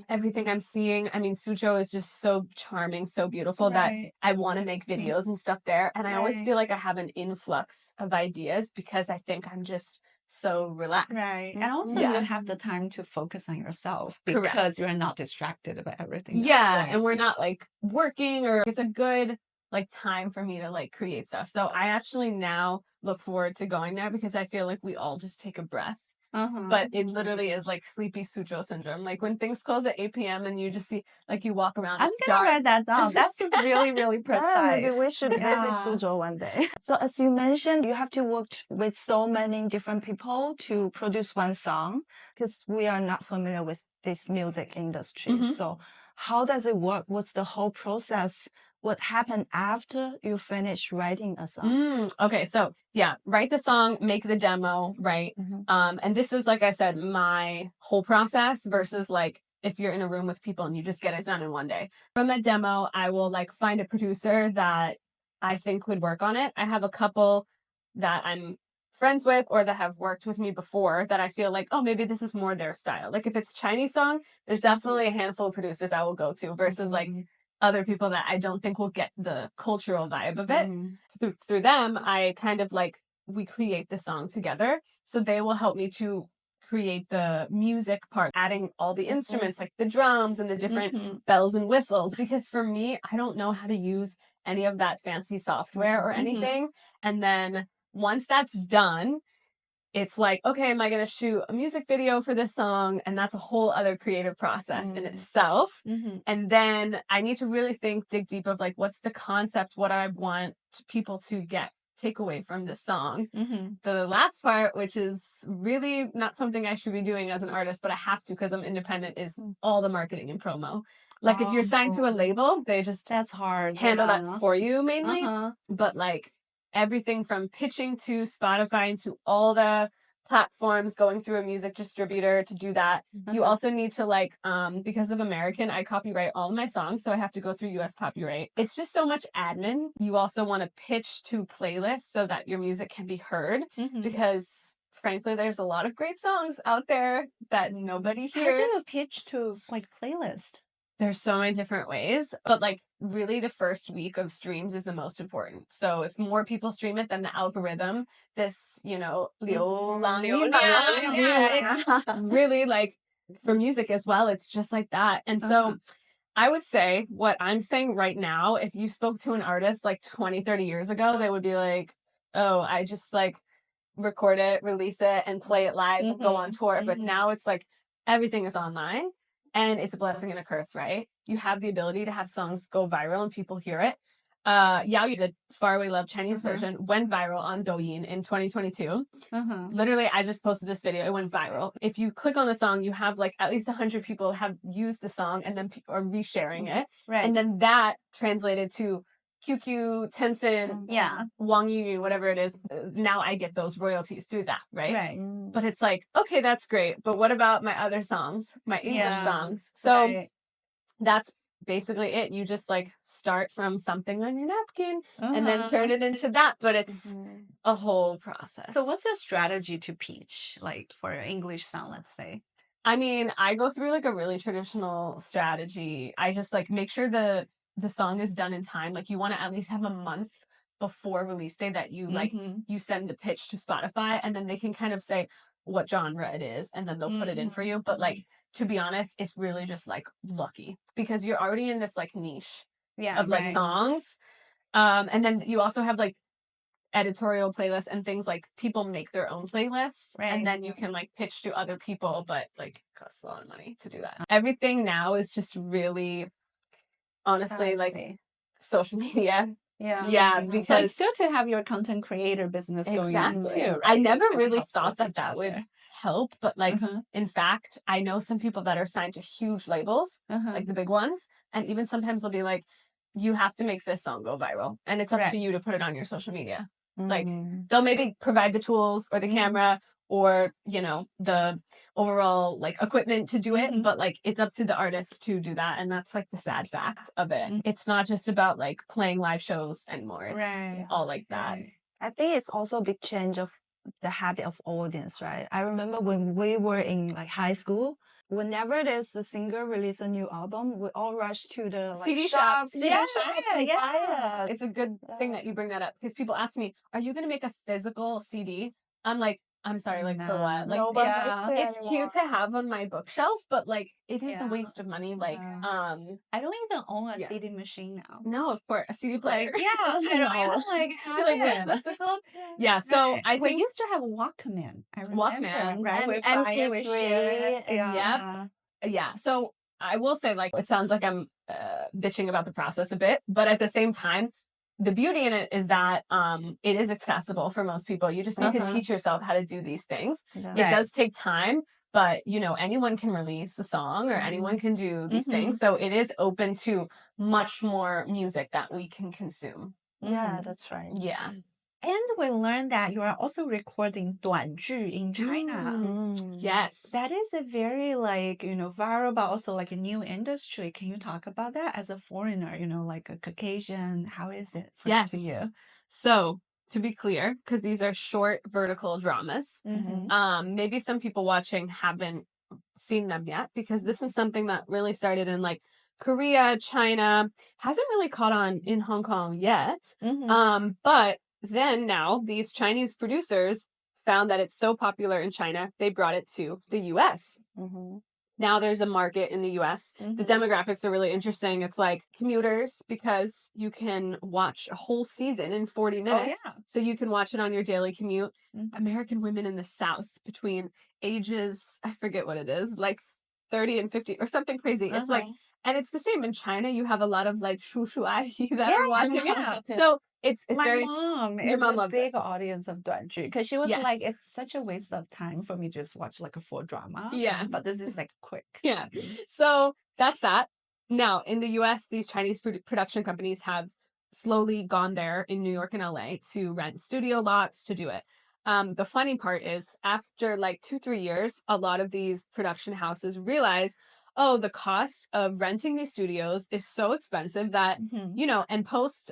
B: everything I'm seeing. I mean, Suzhou is just so charming, so beautiful that I want to make videos and stuff there. And I always feel like I have an influx of ideas because I think I'm just so relaxed.
A: Right. And also you have the time to focus on yourself because
B: Correct.
A: you're not distracted by everything.
B: Yeah. And we're not like working, or it's a good like time for me to like create stuff. So I actually now look forward to going there because I feel like we all just take a breath. But it literally is like sleepy Suzhou syndrome. Like when things close at 8 p.m. and you just see, like you walk around.
A: I'm going to write that down. That's really, really precise.
C: Yeah, maybe we should visit Suzhou one day. So as you mentioned, you have to work with so many different people to produce one song because we are not familiar with this music industry. So how does it work? What's the whole process? What happened after you finish writing a song?
B: Okay, so yeah, write the song, make the demo, right? And this is, like I said, my whole process versus like if you're in a room with people and you just get it done in one day. From that demo, I will like find a producer that I think would work on it. I have a couple that I'm friends with or that have worked with me before that I feel like, oh, maybe this is more their style. Like if it's a Chinese song, there's definitely a handful of producers I will go to versus like other people that I don't think will get the cultural vibe of it. Through them, I kind of like, we create the song together. So they will help me to create the music part, adding all the instruments like the drums and the different bells and whistles. Because for me, I don't know how to use any of that fancy software or anything. And then once that's done, it's like, okay, am I going to shoot a music video for this song? And that's a whole other creative process in itself. And then I need to really dig deep of like, what's the concept? What I want people to take away from this song. The last part, which is really not something I should be doing as an artist, but I have to because I'm independent, is all the marketing and promo. Like if you're signed to a label, they just
A: that's hard
B: handle that for you mainly. But like everything from pitching to Spotify and to all the platforms, going through a music distributor to do that. You also need to like, because of American, I copyright all of my songs, so I have to go through US copyright. It's just so much admin. You also want to pitch to playlists so that your music can be heard because frankly, there's a lot of great songs out there that nobody hears.
A: How do you pitch to like playlist?
B: There's so many different ways, but like really the first week of streams is the most important. So if more people stream it, then the algorithm, this, you know, it's really like for music as well. It's just like that. And so I would say what I'm saying right now, if you spoke to an artist like 20, 30 years ago, they would be like, oh, I just like record it, release it and play it live and go on tour. But now it's like everything is online. And it's a blessing and a curse, right? You have the ability to have songs go viral and people hear it. Yao Yu, the Faraway Love Chinese version, went viral on Douyin in 2022. Literally, I just posted this video. It went viral. If you click on the song, you have like at least 100 people have used the song and then people are resharing it. And then that translated to QQ, Tencent, Wang Yu, whatever it is. Now I get those royalties through that, right? But it's like, okay, that's great. But what about my other songs, my English songs? So that's basically it. You just like start from something on your napkin and then turn it into that. But it's a whole process.
A: So what's your strategy to pitch, like for an English song, let's say?
B: I mean, I go through like a really traditional strategy. I just like make sure the song is done in time. Like you want to at least have a month before release day that you like you send the pitch to Spotify and then they can kind of say what genre it is and then they'll put it in for you. But like to be honest, it's really just like lucky because you're already in this like niche of like songs. And then you also have like editorial playlists and things like people make their own playlists and then you can like pitch to other people, but like it costs a lot of money to do that. Everything now is just really honestly like social media. Because
A: so it's good to have your content creator business going on too.
B: I never really thought that would help, but like in fact I know some people that are signed to huge labels like the big ones, and even sometimes they'll be like, you have to make this song go viral and it's up to you to put it on your social media. Like they'll maybe provide the tools or the camera or, you know, the overall like equipment to do it. But like it's up to the artist to do that. And that's like the sad fact of it. It's not just about like playing live shows anymore. It's all like that.
C: I think it's also a big change of the habit of audience, right? I remember when we were in like high school, whenever there's a singer release a new album, we all rush to the like
B: CD
C: shop,
B: shops.
C: CD
B: Yeah,
C: shops and buy it.
B: It's a good thing
C: Yeah.
B: that you bring that up because people ask me, "Are you gonna make a physical CD?" I'm like, "I'm sorry, like for what? Like,
C: No one
A: yeah.
C: makes it
B: it's
C: anymore.
B: cute to have on my bookshelf, but like, it is a
A: Yeah.
B: waste of money. Like,
C: Yeah.
A: I don't even own a
B: Yeah.
A: CD machine now.
B: no, of course, a CD player.
A: Like, yeah, I don't
B: No.
A: even like have
B: Like,
A: it.
B: what's it called? Yeah, so
A: Right.
B: I
A: We
B: think
A: used to have a Walkman. I remember,
B: Walkmans.
A: right?
C: And
A: We buy it, we share it.
C: MP3 and
A: Yeah.
B: yeah. So I will say, like, it sounds like I'm bitching about the process a bit, but at the same time, the beauty in it is that it is accessible for most people. You just need to teach yourself how to do these things.
C: yeah.
B: It
A: Right.
B: does take time, but you know, anyone can release a song or anyone can do these things. So it is open to much more music that we can consume.
C: Yeah, that's right.
B: Yeah.
A: And we learned that you are also recording 短剧 in China.
B: Yes.
A: That is a very like, viral, but also like a new industry. Can you talk about that as a foreigner, like a Caucasian? How is it for
B: Yes.
A: to you?
B: So to be clear, because these are short vertical dramas, maybe some people watching haven't seen them yet because this is something that really started in like Korea, China, hasn't really caught on in Hong Kong yet. But then now these Chinese producers found that it's so popular in China, they brought it to the US. Now there's a market in the US. The demographics are really interesting. It's like commuters because you can watch a whole season in 40 minutes.
A: yeah.
B: So you can watch it on your daily commute. American women in the South between ages, I forget what it is, like 30 and 50 or something crazy. It's like, and it's the same in China. You have a lot of like shushu ahi that are watching it. So it's
A: My
B: very
A: mom
B: your
A: is
B: mom
A: a
B: loves
A: big audience of 短剧 because she was like,
B: Yes.
A: it's such a waste of time for me to just watch like a full drama.
B: Yeah.
A: But this is like quick.
B: Yeah. So that's that. Now, in the US, these Chinese production companies have slowly gone there in New York and LA to rent studio lots to do it. The funny part is after like 2-3 years, a lot of these production houses realize, oh, the cost of renting these studios is so expensive that, and post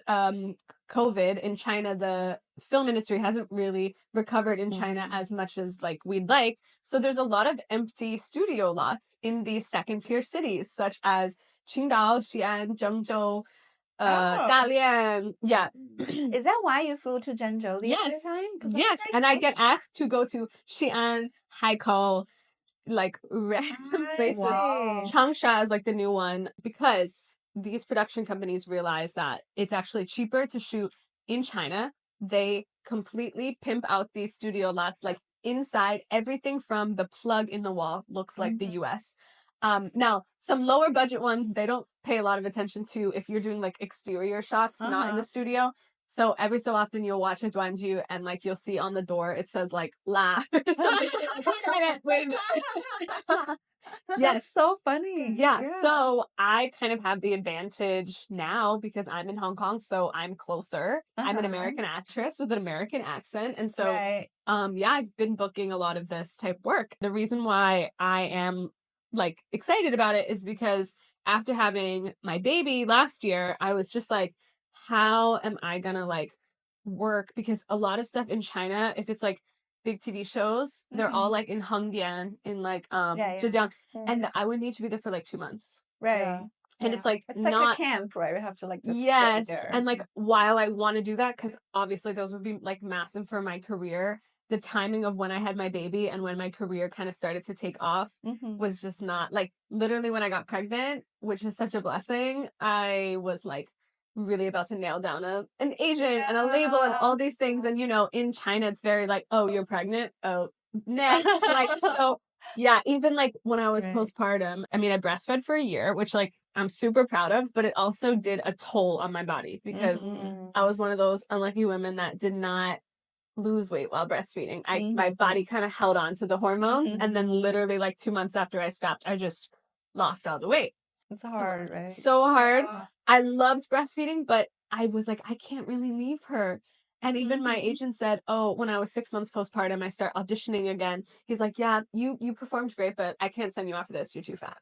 B: COVID in China, the film industry hasn't really recovered in China as much as like we'd like. So there's a lot of empty studio lots in these second tier cities, such as Qingdao, Xi'an, Zhengzhou, Dalian. Yeah.
A: Is that why you flew to Zhengzhou the other
B: Yes.
A: time? 'Cause
B: Yes.
A: that's
B: And I
A: nice.
B: get asked to go to Xi'an, Haikou, like random places.
C: Wow.
B: Changsha is like the new one because these production companies realize that it's actually cheaper to shoot in China. They completely pimp out these studio lots, like inside, everything from the plug in the wall looks like the US. Now, some lower budget ones, they don't pay a lot of attention to if you're doing like exterior shots, not in the studio. So every so often you'll watch a duanju and like you'll see on the door it says like la or something.
A: Yes, so funny.
B: Yeah, so I kind of have the advantage now because I'm in Hong Kong, so I'm closer. I'm an American actress with an American accent, and so
A: Right.
B: yeah, I've been booking a lot of this type work. The reason why I am like excited about it is because after having my baby last year, I was just like, how am I gonna like work? Because a lot of stuff in China, if it's like big TV shows, they're all like in Hongdian, in like Zhejiang, and I would need to be there for like 2 months.
A: Right.
C: Yeah.
B: And it's like
A: It's like
B: not
A: a camp, right? We have to like just stay
B: yes,
A: there.
B: and like while I want to do that, because obviously those would be like massive for my career, the timing of when I had my baby and when my career kind of started to take off was just not like literally when I got pregnant, which is such a blessing. I was like really about to nail down an agent and a label and all these things. And in China, it's very like, oh, you're pregnant. Oh, next. Like, so yeah, even like when I was
A: Right.
B: postpartum, I mean, I breastfed for a year, which like I'm super proud of, but it also did a toll on my body because I was one of those unlucky women that did not lose weight while breastfeeding. My body kind of held on to the hormones, and then literally like 2 months after I stopped, I just lost all the weight.
A: It's hard, right?
B: So hard. I loved breastfeeding, but I was like, I can't really leave her. And even my agent said, oh, when I was 6 months postpartum, I start auditioning again. He's like, yeah, you performed great, but I can't send you off for this. You're too fat.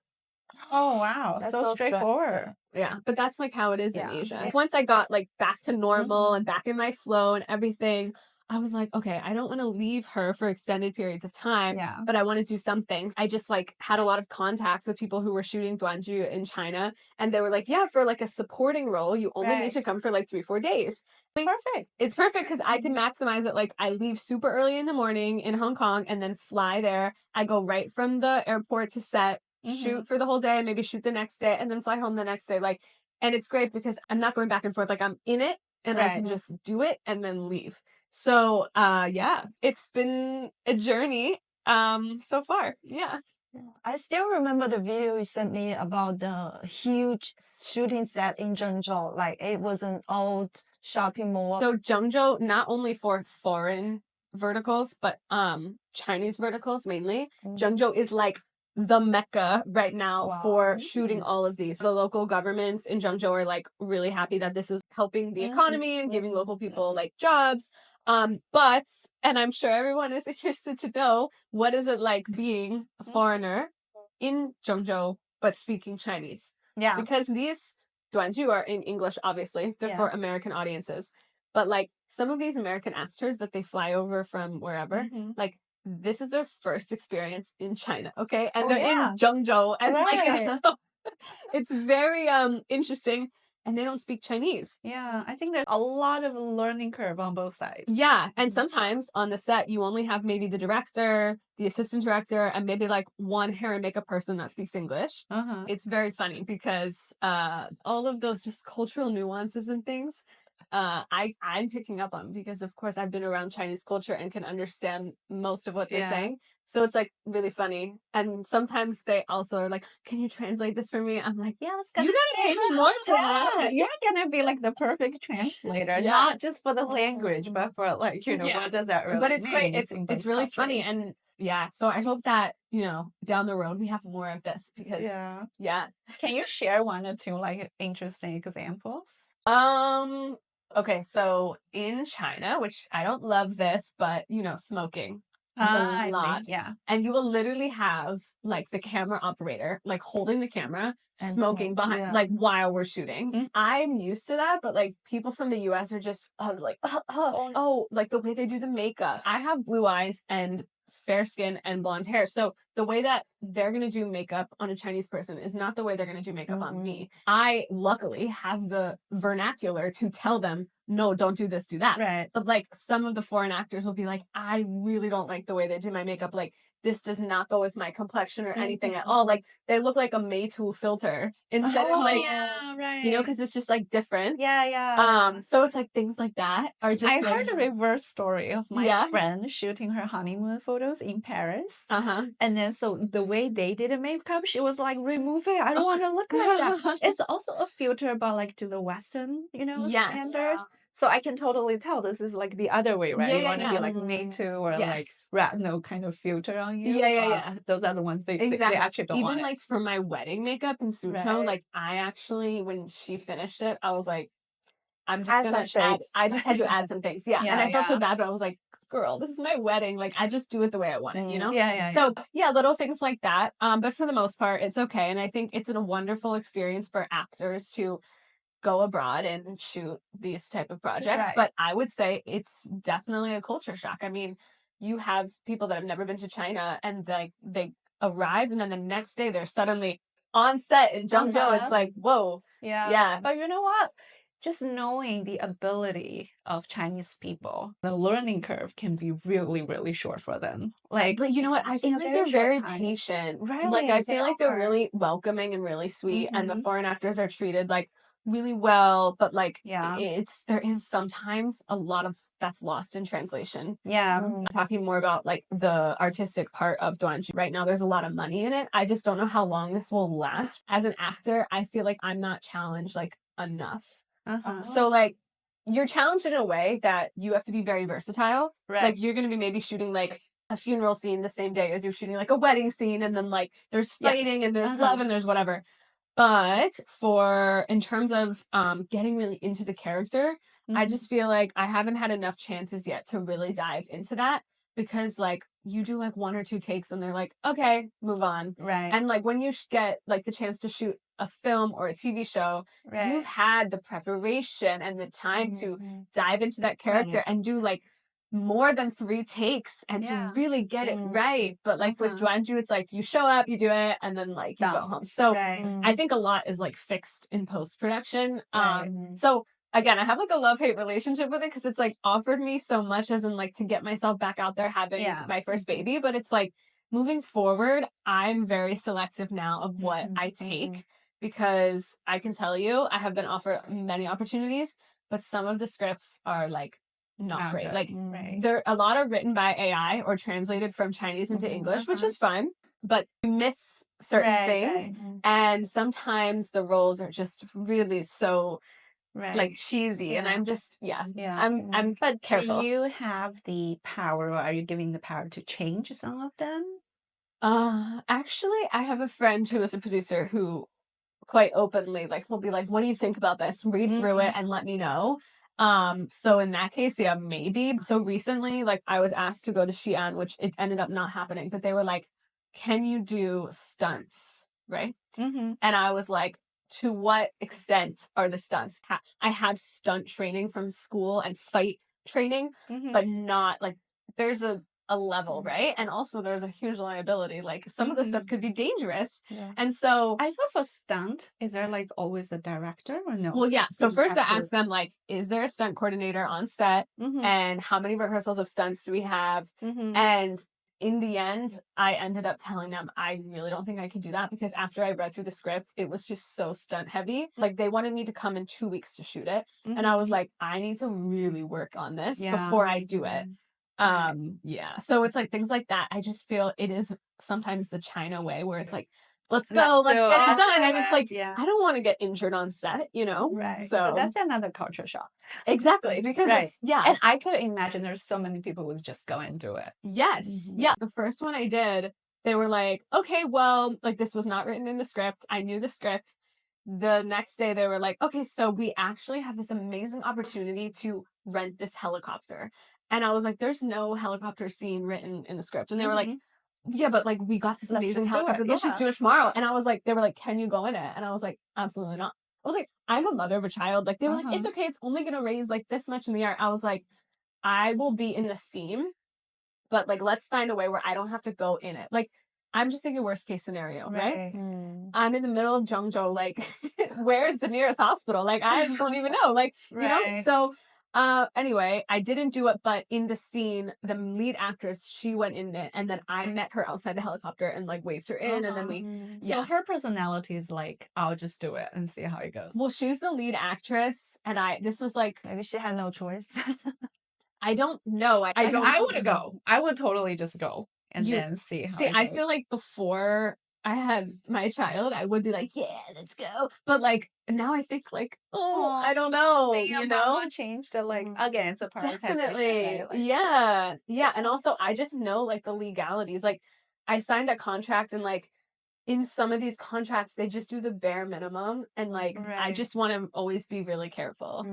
A: Oh, wow.
C: That's
A: So
C: so
A: straightforward.
B: Yeah, but that's like how it is in
A: Yeah.
B: Asia. Once I got like back to normal and back in my flow and everything, I was like, okay, I don't want to leave her for extended periods of time,
A: Yeah.
B: but I want to do something. I just like had a lot of contacts with people who were shooting Duanju in China, and they were like, yeah, for like a supporting role, you only need to
A: Right.
B: come for like 3-4 days.
A: Perfect.
B: It's perfect because I can maximize it. Like I leave super early in the morning in Hong Kong and then fly there. I go right from the airport to set, shoot for the whole day, maybe shoot the next day, and then fly home the next day. Like, and it's great because I'm not going back and forth. Like I'm in it and I can
A: Right.
B: just do it and then leave. So yeah, it's been a journey so far. Yeah.
C: I still remember the video you sent me about the huge shooting set in Zhengzhou. Like it was an old shopping mall.
B: So Zhengzhou, not only for foreign verticals, but Chinese verticals mainly. Zhengzhou is like the mecca right now
C: Wow.
B: for shooting all of these. The local governments in Zhengzhou are like really happy that this is helping the economy and giving local people like jobs. But, and I'm sure everyone is interested to know, what is it like being a foreigner in Zhengzhou, but speaking Chinese?
A: Yeah.
B: Because these Duanju are in English, obviously. They're for American audiences. But like some of these American actors that they fly over from wherever, like this is their first experience in China, okay? And they're in Zhengzhou as
A: Right.
B: so it's very interesting. And they don't speak Chinese.
A: Yeah. I think there's a lot of learning curve on both sides.
B: Yeah. And sometimes on the set, you only have maybe the director, the assistant director, and maybe like one hair and makeup person that speaks English. It's very funny because all of those just cultural nuances and things I'm picking up on because of course I've been around Chinese culture and can understand most of what they're saying. So it's like really funny. And sometimes they also are like, can you translate this for me? I'm like,
A: Yeah, let's
B: you gotta pay me more for that.
A: You're gonna be like the perfect translator, not just for the language, but for like, what does that really
B: But it's
A: mean?
B: great.
A: in
B: It's
A: both
B: really funny.
A: cultures.
B: And yeah, so I hope that, down the road we have more of this because yeah.
A: Can you share one or two like interesting examples?
B: Okay, so in China, which I don't love this, but smoking is
A: I
B: a
A: see.
B: lot.
A: Yeah.
B: And you will literally have like the camera operator like holding the camera
C: And
B: smoking
C: smoke,
B: behind
C: yeah.
B: like while we're shooting. I'm used to that, but like people from the US are just like like the way they do the makeup. I have blue eyes and fair skin and blonde hair. So the way that they're going to do makeup on a Chinese person is not the way they're going to do makeup on me. I luckily have the vernacular to tell them, no, don't do this, do that.
A: Right.
B: But like some of the foreign actors will be like, I really don't like the way they do my makeup. Like this does not go with my complexion or anything at all. Like they look like a Meitu filter instead of like,
A: right.
B: because it's just like different.
A: Yeah.
B: So it's like things like that are just
A: I
B: like,
A: heard a reverse story of my
B: Yeah?
A: friend shooting her honeymoon photos in Paris.
B: uh-huh.
A: And then so the way they did a makeup, she was like, remove it. I don't want to look like that. It's also a filter, but like to the Western,
B: Yes.
A: standard. So I can totally tell this is like the other way, right?
B: Yeah,
A: you
B: yeah,
A: want to
B: yeah.
A: be like me too, or like
B: Yes.
A: no kind of filter on you.
B: Yeah.
A: Those are the ones they
B: Exactly.
A: actually don't want
B: Even
A: it.
B: like for my wedding makeup in Suzhou,
A: Right.
B: like I actually, when she finished it, I was like, I'm
C: Add
B: just
C: some
B: gonna add,
C: shades.
B: I just had to add some things. Yeah. And I felt so
A: Yeah.
B: bad, but I was like, girl, this is my wedding. Like I just do it the way I want it, you know?
A: Yeah.
B: So yeah, little things like that. But for the most part, it's okay. And I think it's a wonderful experience for actors to go abroad and shoot these type of projects.
A: Right.
B: But I would say it's definitely a culture shock. I mean, you have people that have never been to China and like they arrive and then the next day they're suddenly on set in Zhengzhou. It's like, whoa. Yeah.
A: But you know what? Just knowing the ability of Chinese people, the learning curve can be really, really short for them. Like,
B: But you know what? I
A: in
B: feel
A: a
B: like
A: very
B: they're
A: short
B: very
A: time.
B: patient.
A: Really,
B: Like I
A: they
B: feel like they're
A: are.
B: really welcoming and really sweet, and the
A: Mhm.
B: foreign actors are treated like really well. But like,
A: Yeah.
B: there is sometimes a lot of that's lost in translation.
A: Yeah.
B: Talking more about like the artistic part of Duanji right now, there's a lot of money in it. I just don't know how long this will last. As an actor, I feel like I'm not challenged like enough. So like you're challenged in a way that you have to be very versatile.
A: Right.
B: Like you're going to be maybe shooting like a funeral scene the same day as you're shooting like a wedding scene, and then like there's fighting and there's love and there's whatever. But in terms of getting really into the character, I just feel like I haven't had enough chances yet to really dive into that because like you do like 1 or 2 takes and they're like, okay, move on.
A: Right.
B: And like when you get like the chance to shoot a film or a TV show,
A: Right.
B: you've had the preparation and the time to dive into that character and do like more than 3 takes and to really get it right. But like with Duanju, it's like you show up, you do it, and then like you go home. So I think a lot is like fixed in post-production. So again, I have like a love-hate relationship with it because it's like offered me so much as in like to get myself back out there having my first baby. But it's like moving forward, I'm very selective now of what I take because I can tell you I have been offered many opportunities, but some of the scripts are like not great.
A: Good.
B: Like there a lot are written by AI or translated from Chinese into English, which is fun, but you miss certain things. And sometimes the roles are just really so like cheesy and I'm just I'm
A: But
B: careful.
A: do you have the power or are you giving the power to change some of them?
B: Actually I have a friend who is a producer who quite openly like will be like, what do you think about this? Read through it and let me know. So in that case, yeah, maybe. So recently, like I was asked to go to Xi'an, which it ended up not happening, but they were like, can you do stunts? Right. And I was like, to what extent are the stunts? I have stunt training from school and fight training, but not like there's a level, right? And also there's a huge liability. Like some of the stuff could be dangerous. And so
A: I thought for stunt, is there like always a director or no?
B: well, yeah. So
A: You
B: first I
A: have to-
B: asked them like, is there a stunt coordinator on set? And how many rehearsals of stunts do we have? And in the end, I ended up telling them I really don't think I can do that because after I read through the script, it was just so stunt heavy. Like they wanted me to come in 2 weeks to shoot it. And I was like, I need to really work on this before I do it. So it's like things like that. I just feel it is sometimes the China way where it's like, let's go, let's get it done. And it's like, I don't want to get injured on set, you know?
A: Right.
B: So
A: that's another culture shock.
B: Exactly. Because it's,
A: And I could imagine there's so many people who would just go and do it.
B: Yes. Yeah. The first one I did, they were like, okay, well, like this was not written in the script. I knew the script. The next day they were like, okay, so we actually have this amazing opportunity to rent this helicopter. And I was like, there's no helicopter scene written in the script. And they were like, yeah, but like we got this amazing helicopter. Let's just do it tomorrow. And I was like, they were like, can you go in it? And I was like, absolutely not. I was like, I'm a mother of a child. Like they were like, it's okay. It's only going to raise like this much in the air. I was like, I will be in the scene, but like, let's find a way where I don't have to go in it. Like, I'm just thinking worst case scenario, right? I'm in the middle of Zhengzhou. Like, where's the nearest hospital? Like, I don't even know. Like, you know? So anyway, I didn't do it, but in the scene, the lead actress, she went in it, and then I met her outside the helicopter and like waved her in, and then we,
A: So her personality is like, I'll just do it and see how it goes.
B: Well, she was the lead actress, and this was like,
C: maybe she had no choice.
B: I don't know.
A: I would go. I would totally just go and then see how it
B: I
A: goes.
B: feel like before I had my child, I would be like, yeah, let's go. But like now I think like, I don't know, you know,
A: changed to like again, it's a
B: definitely,
A: right? Like,
B: yeah, and also I just know like the legalities. Like I signed that contract, and like in some of these contracts, they just do the bare minimum, and like I just want to always be really careful.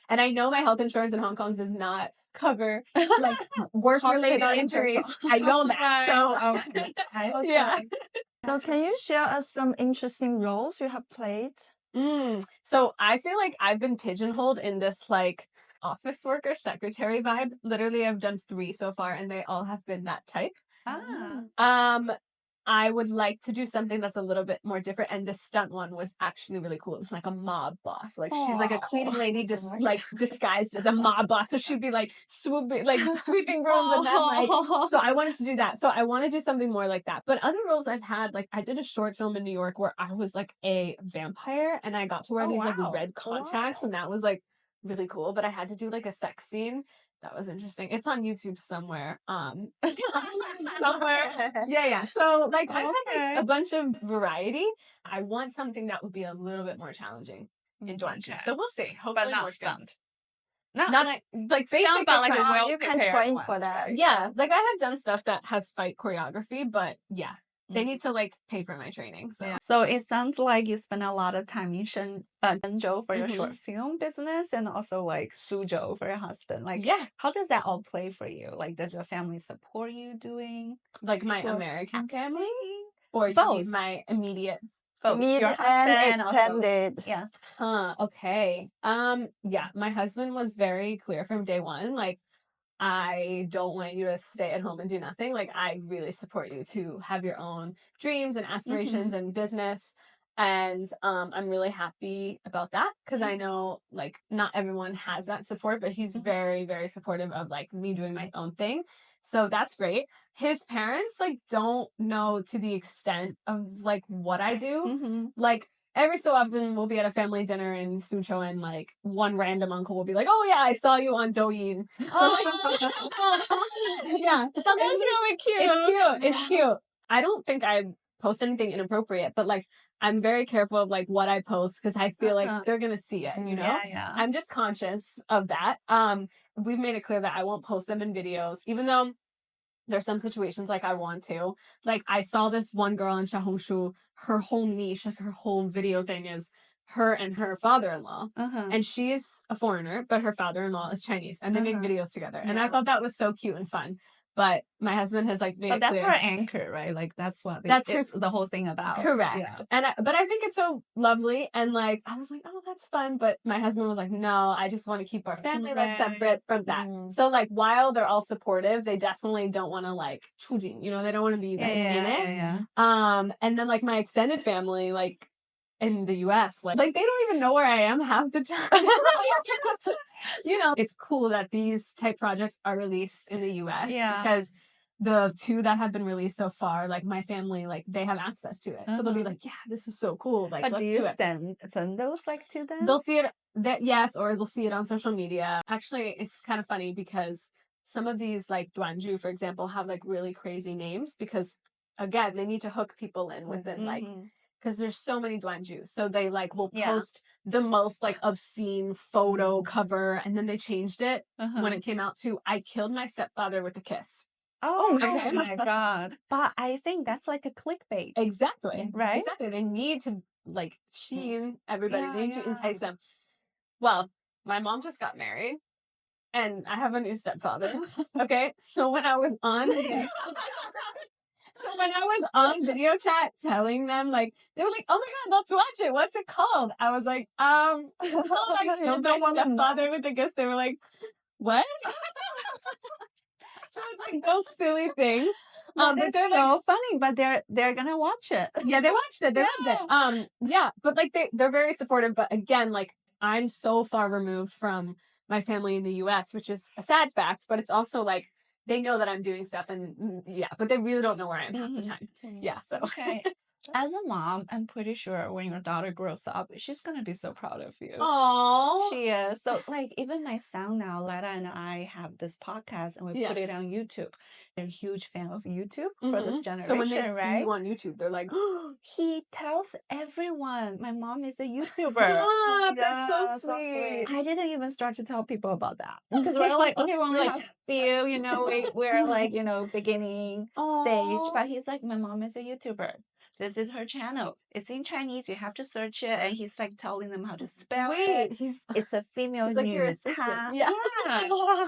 B: And I know my health insurance in Hong Kong does not cover like work-related injuries. I know that. So
C: So can you share us some interesting roles you have played?
B: So I feel like I've been pigeonholed in this like office worker secretary vibe. Literally, I've done 3 so far, and they all have been that type. I would like to do something that's a little bit more different, and the stunt one was actually really cool. It was like a mob boss. Like she's like a cleaning lady, just like disguised as a mob boss. So she'd be like swooping, like sweeping rooms, and then like. So I wanted to do that. So I want to do something more like that. But other roles I've had, like I did a short film in New York where I was like a vampire, and I got to wear these like red contacts, and that was like really cool. But I had to do like a sex scene. That was interesting. It's on YouTube somewhere. Somewhere. Yeah. So like I've had like a bunch of variety. I want something that would be a little bit more challenging in Duanju. So we'll see. Hopefully
A: but not
B: more
A: stunt.
B: Not like basic,
A: but like
B: stunt.
C: You can train for that.
B: Yeah, like I have done stuff that has fight choreography, but yeah, they need to like pay for my training. So
A: Yeah. So it sounds like you spend a lot of time in Zhenzhou for your short film business and also like Suzhou for your husband. Like,
B: yeah,
A: how does that all play for you? Like, does your family support you doing
B: like my
A: short
B: American family
A: acting?
B: or you
A: Both.
B: mean my immediate.
A: Both.
C: Immediate
A: Your husband
C: and
A: also-
C: extended.
A: Yeah.
B: Okay. Yeah, my husband was very clear from day one. Like, I don't want you to stay at home and do nothing. Like, I really support you to have your own dreams and aspirations and business. And I'm really happy about that because I know like not everyone has that support, but he's very, very supportive of like me doing my own thing. So that's great. His parents like don't know to the extent of like what I do. Like every so often we'll be at a family dinner in Suzhou and like one random uncle will be like, "Oh yeah, I saw you on Douyin." Yeah,
A: That's really cute.
B: it's cute. It's cute. I don't think I post anything inappropriate, but like I'm very careful of like what I post because I feel like they're gonna see it, you know?
A: Yeah.
B: I'm just conscious of that. We've made it clear that I won't post them in videos, even though there's some situations like I want to. Like I saw this one girl in Xiaohongshu, her whole niche, like her whole video thing is her and her father-in-law. And she's a foreigner, but her father-in-law is Chinese and they make videos together. And I thought that was so cute and fun. But my husband has like made
A: But
B: it
A: that's
B: clear.
A: her anchor, right? Like that's what
B: That's
A: it's the whole thing about.
B: Correct.
A: Yeah.
B: But I think it's so lovely and like I was like, oh, that's fun. But my husband was like, no, I just want to keep our family like separate from that. So like while they're all supportive, they definitely don't want to like 出镜, you know, they don't want to be like in it. And then like my extended family, like in the US, like they don't even know where I am half the time. You know, it's cool that these type projects are released in the US because the two that have been released so far, like my family, like they have access to it. So they'll be like, yeah, this is so cool. Like,
A: but
B: let's
A: do you
B: do it.
A: send those like to them?
B: They'll see it, yes, or they'll see it on social media. Actually, it's kind of funny because some of these like Duanju, for example, have like really crazy names because again, they need to hook people in within like, because there's so many Duanju. So they like will post the most like obscene photo cover and then they changed it when it came out to I killed my stepfather with a kiss.
A: Oh
B: okay.
A: my God. But I think that's like a clickbait.
B: Exactly.
A: Right?
B: Exactly. They need to like sheen everybody.
A: Yeah,
B: They need to entice them. Well, my mom just got married and I have a new stepfather. Okay. So when I was on video chat telling them like they were like, oh my God, let's watch it. What's it called? I was like, it's called I killed my stepfather with a kiss. They were like, what? So it's like those silly things.
A: But
B: But
A: it's
B: they're
A: so
B: like,
A: funny, but they're gonna watch it.
B: yeah, they watched it. They loved it. Yeah, but like they're very supportive. But again, like I'm so far removed from my family in the US, which is a sad fact, but it's also like they know that I'm doing stuff and but they really don't know where I am half the time. Yeah, so
A: Okay. As a mom, I'm pretty sure when your daughter grows up, she's gonna be so proud of you.
B: Oh,
A: She is. So like even my son now, Letta and I have this podcast and we put it on YouTube. They're a huge fan of YouTube for this generation,
B: so when they see
A: right?
B: you on YouTube, they're like,
A: He tells everyone my mom is a YouTuber.
B: stop, that's so
C: so
B: sweet.
A: I didn't even start to tell people about that because we're like, okay, we only have few, you know, we're like, you know, beginning stage. But he's like, my mom is a YouTuber. This is her channel. It's in Chinese. You have to search it. And he's like telling them how to spell it. It's a female
B: He's like your
A: news.
B: assistant.
A: Yeah.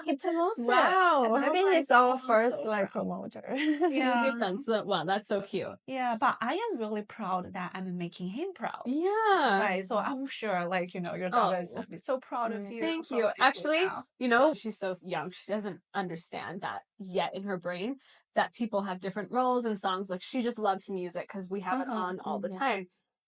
A: He promotes it.
B: Wow.
A: And I'm
C: Maybe
A: like,
C: he's our
A: oh,
C: first
A: so
C: like
A: proud.
C: promoter.
B: He's
A: Yeah.
B: your friend. So wow, that's so cute.
A: Yeah, but I am really proud that I'm making him proud.
B: Yeah.
A: Right. So I'm sure, like, you know, your daughter is going to be so proud of you.
B: Thank
A: so
B: you.
A: happy
B: Actually,
A: now.
B: you know, she's so young. She doesn't understand that yet in her brain that people have different roles in songs. Like she just loves music because we have it on all the time.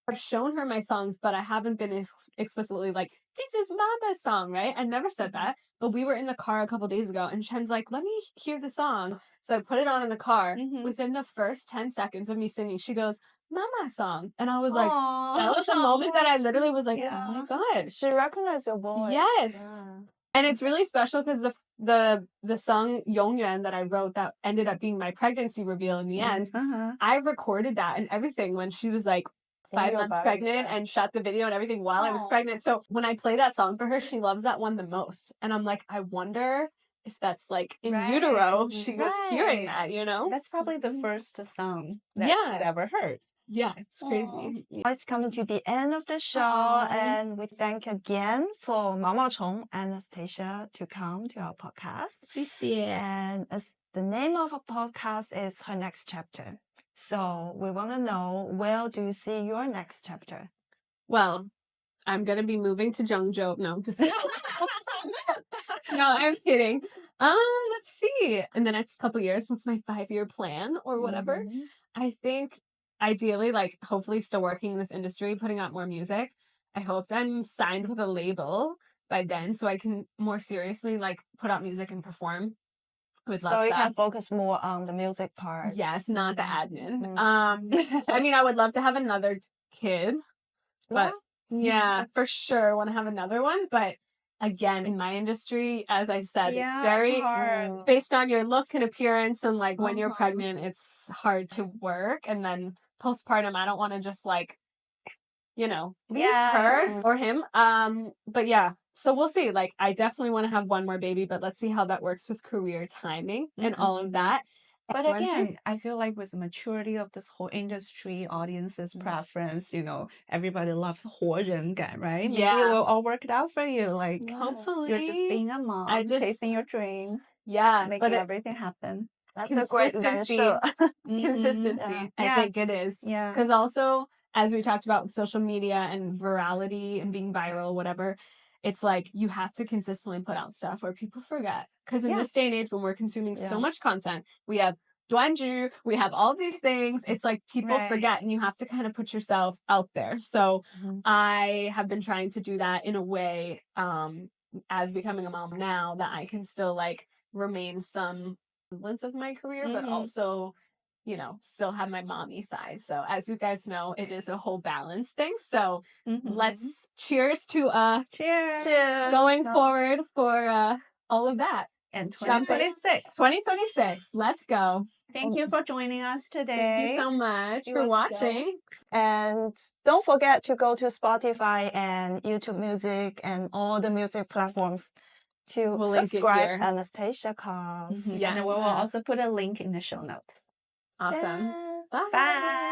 B: I've shown her my songs, but I haven't been explicitly like, this is Mama's song, right? I never said that. But we were in the car a couple days ago and Chen's like, let me hear the song. So I put it on in the car. Within the first 10 seconds of me singing, she goes, Mama song. And I was like, that was the moment that I literally was like, oh my God.
C: She recognized your voice.
B: Yes. And it's really special because the song Yongyuan that I wrote that ended up being my pregnancy reveal in the end, I recorded that and everything when she was like 5 months pregnant and shot the video and everything while I was pregnant. So when I play that song for her, she loves that one the most. And I'm like, I wonder if that's like in
A: Right,
B: utero, she was hearing
A: right.
B: that, you know?
A: That's probably the first song that
B: Yeah.
A: she's ever heard.
B: Yeah, it's crazy.
C: Now it's coming to the end of the show,
A: Aw.
C: and we thank again for Mama Chong Anastasia to come to our podcast.
B: 谢谢。
C: And as the name of our podcast is her next chapter. So we want to know, where do you see your next chapter?
B: Well, I'm gonna be moving to Zhengzhou. No, just no, I'm kidding. Let's see. In the next couple years, what's my 5-year plan or whatever?
C: Mhm.
B: I think ideally, like hopefully still working in this industry, putting out more music. I hope I'm signed with a label by then so I can more seriously like put out music and perform. Would love
C: So you
B: that.
C: can focus more on the music part.
B: Yes, not the admin.
C: Mm.
B: I mean, I would love to have another kid, but yeah, for sure want to have another one. But again, in my industry, as I said,
A: Yeah,
B: it's very
A: hard.
B: based on your look and appearance, and like when you're
A: Uh-huh.
B: pregnant, it's hard to work. And then postpartum, I don't want to just like, you know, leave her
C: Yeah.
B: or him. But yeah, so we'll see. Like, I definitely want to have one more baby, but let's see how that works with career timing and all of that.
A: But
B: Once you-
A: again, I feel like with the maturity of this whole industry, audience's preference, you know, everybody loves 活人感, right? Maybe
B: Yeah.
A: it will all work out for you. Like,
B: hopefully,
A: you're just being a mom,
B: I just-
A: chasing your dream,
B: yeah,
A: making
B: but
A: everything happen.
C: That's a great
B: Consistency.
C: answer.
B: consistency.
C: Yeah.
B: I
A: Yeah.
B: think it is.
A: Yeah.
B: Because also, as we talked about with social media and virality and being viral, whatever, it's like you have to consistently put out stuff or people forget. Because in
A: Yeah.
B: this day and age, when we're consuming so
C: Yeah.
B: much content, we have 短剧, we have all these things. It's like people
A: Right.
B: forget, and you have to kind of put yourself out there. So
C: Mhm.
B: I have been trying to do that in a way, as becoming a mom now, that I can still like remain some semblance of my career, but
A: Mhm.
B: also, you know, still have my mommy side. So as you guys know, it is a whole balance thing. So
A: Mhm.
B: let's cheers to
A: Cheers.
C: Cheers.
B: going
C: No.
B: forward for all of that.
A: And
B: Jump in.
A: 2026.
B: 2026. Let's go.
A: Thank you for joining us today.
B: Thank you so much
A: It
B: for
A: was
B: watching.
C: And don't forget to go to Spotify and YouTube Music and all the music platforms to
B: We'll link it
C: subscribe
B: here.
C: Anastasia Koss.
A: Mhm. And
B: Yes.
A: we will also put a link in the show notes.
B: Awesome.
C: Yeah.
B: Bye.
A: Bye.